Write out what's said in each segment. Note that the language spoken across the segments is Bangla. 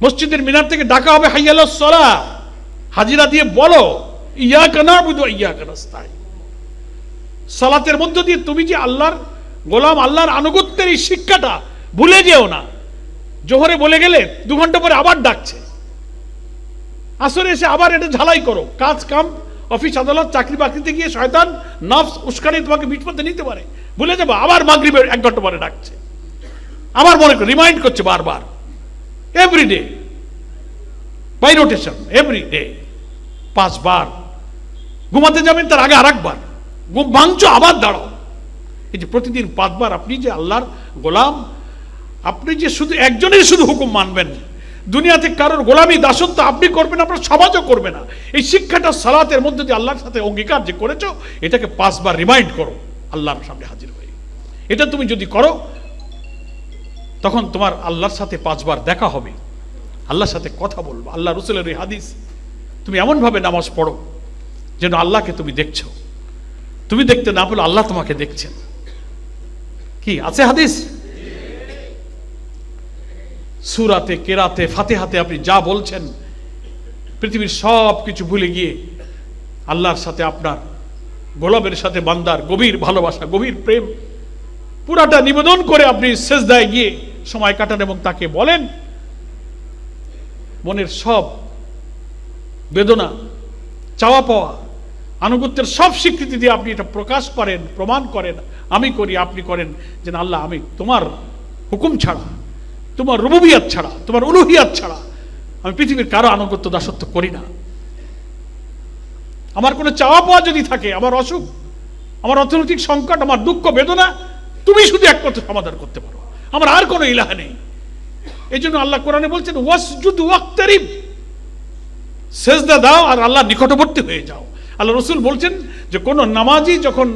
মসজিদের মিনার থেকে ডাকা হবে হাইয়া আলাস সালাহ, হাজিরা দিয়ে বলো ইয়াকা না'বুদু ওয়া ইয়াকা নাস্তাঈন। সালাতের মধ্য দিয়ে তুমি যে আল্লাহর গোলাম, আল্লাহর আনুগত্যের এই শিক্ষাটা ভুলে যেও না। জোহরে বলে গেলে 2 ঘন্টা পরে আবার ডাকছে, আসরে এসে আবার এটা ঝালাই করো। কাজ কাম, অফিস আদালত, চাকরি বাকরিতে গিয়ে শয়তান নফস উস্কানি তোমাকে বিপদে নিতে পারে, ভুলে যাবো। আবার মাগরিবের 1 ঘন্টা পরে ডাকছে, আবার মনে করে রিমাইন্ড করছে বারবার, এভরিডে বাই রোটেশন, এভরিডে 5 বার। ঘুমাতে যাবেন তার আগে আরেকবার, ঘুম ভাঙছো আবার দাঁড়াও। এই যে প্রতিদিন 5 বার আপনি যে আল্লাহর গোলাম, আপনি যে শুধু একজনের শুধু হুকুম মানবেন, দুনিয়াতে কারোর গোলামি দাসত্ব আপনি করবেন, আপনার সমাজও করবে না। এই শিক্ষাটা সালাতের মধ্যে দিয়ে আল্লাহর সাথে অঙ্গীকার যে করেছো, এটাকে 5 বার রিমাইন্ড করো আল্লাহর সামনে হাজির হয়ে। এটা তুমি যদি করো, তখন তোমার আল্লাহর সাথে 5 বার দেখা হবে, আল্লাহর সাথে কথা বলবো। আল্লাহ রাসূলের এই হাদিস, তুমি এমন ভাবে নামাজ পড়ো যেন আল্লাহকে তুমি দেখছো, তুমি দেখতে না পেলে আল্লাহ তোমাকে দেখছেন। কি আছে হাদিস? সূরাতে, কেরাতে, ফাতিহাতে আপনি যা বলছেন, পৃথিবীর সব কিছু ভুলে গিয়ে আল্লাহর সাথে আপনার গোলামের সাথে বান্দার গভীর ভালোবাসা, গভীর প্রেম পুরাটা নিবেদন করে আপনি সেজদায় গিয়ে সময় কাটান এবং তাকে বলেন মনের সব বেদনা, চাওয়া পাওয়া, আনুগত্যের সব স্বীকৃতি দিয়ে আপনি এটা প্রকাশ করেন, প্রমাণ করেন, আমি করি, আপনি করেন, যে আল্লাহ আমি তোমার হুকুম ছাড়া, তোমার রুবুবিয়াত ছাড়া, তোমার উলুহিয়াত ছাড়া আমি পৃথিবীর কারো আনুগত্য দাসত্ব করি না। আমার কোনো চাওয়া পাওয়া যদি থাকে, আমার অসুখ, আমার অর্থনৈতিক সংকট, আমার দুঃখ বেদনা, তুমি শুধু একমাত্র সমাধান করতে পারো, আমার আর কোনো ইলাহ নেই। এই জন্য আল্লাহ কোরআনে বলছেন ওয়াসজুদ ওয়াক্তারিব, সেজদা দাও আর আল্লাহর নিকটবর্তী হয়ে যাও। আল্লাহ রাসূল বলছেন যে কোন নামাজি যখন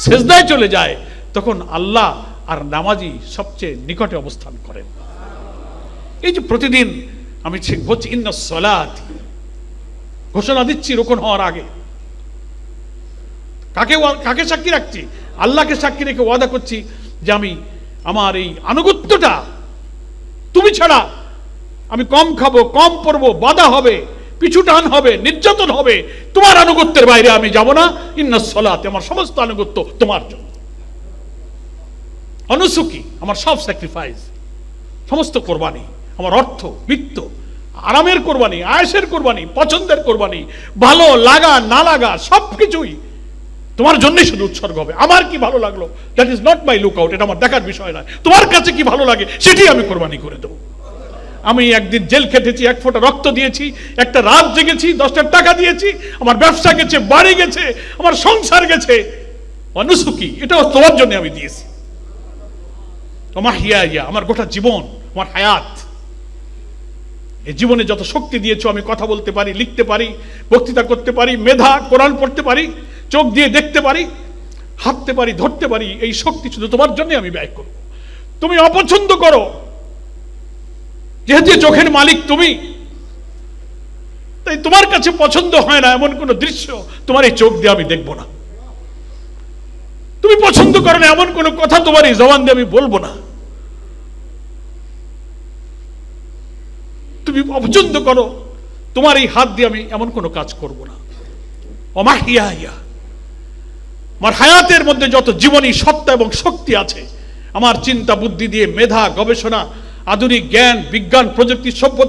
সেজদায় চলে যায়, তখন আল্লাহ আর নামাজি সবচেয়ে নিকটে অবস্থান করেন। এই যে প্রতিদিন আমি বলছি ইন্নাস সালাতি, ঘোষণা দিচ্ছি রুকুন হওয়ার আগে, কাকে সাক্ষী রাখছি? আল্লাহকে সাক্ষী রেখে ওয়াদা করছি যে আমি আমার এই আনুগত্যটা তুমি ছাড়া আমি কম খাবো, কম পড়বো, বাধা হবে, পিছু টান হবে, নির্যাতন হবে, তোমার আনুগত্যের বাইরে আমি যাব না। ইন্নাস সালাত, আমার সমস্ত আনুগত্য তোমার জন্য। অনুসুকি, আমার সব স্যাক্রিফাইস, সমস্ত কোরবানি, আমার অর্থ, বিত্ত, আরামের কোরবানি, আয়েশের কোরবানি, পছন্দের কোরবানি, ভালো লাগা না লাগা সবকিছুই তোমার জন্যই শুধু উৎসর্গ হবে। আমার কি ভালো লাগলো, that is not my look out, এটা আমার দেখার বিষয় নয়। তোমার কাছে কি ভালো লাগে সেটি আমি কোরবানি করে দেবো। আমি একদিন জেল খেটেছি, 1 ফোঁটা রক্ত দিয়েছি, একটা রাত জেগেছি, 10টা টাকা দিয়েছি, আমার ব্যবসা গেছে, বাড়ি গেছে, আমার সংসার গেছে, অনুসুকি, এটাও তোমার জন্য আমি দিয়েছি। তোমার হিয়া, আমার গোটা জীবন, আমার হায়াত, এই জীবনে যত শক্তি দিয়েছো, আমি কথা বলতে পারি, লিখতে পারি, বক্তৃতা করতে পারি, মেধা, কোরআন পড়তে পারি, চোখ দিয়ে দেখতে পারি, হাঁটতে পারি, ধরতে পারি, এই শক্তি শুধু তোমার জন্য আমি ব্যয় করব। তুমি অপছন্দ করো, যেহেতু চোখের মালিক তুমি, তাই তোমার কাছে পছন্দ হয় না এমন কোন দৃশ্য তোমার এই চোখ দিয়ে আমি দেখব না। তুমি পছন্দ করো না এমন কোন কথা তোমার এই জবান দিয়ে আমি বলবো না। তুমি অপছন্দ করো, তোমার এই হাত দিয়ে আমি এমন কোনো কাজ করব না। অমাহিয়া, আমার হায়াতের মধ্যে যত জীবনী সত্তা এবং শক্তি আছে, আমার চিন্তা বুদ্ধি দিয়ে, মেধা, গবেষণা, আধুনিক জ্ঞান, বিজ্ঞান, প্রযুক্তি, সভ্যতা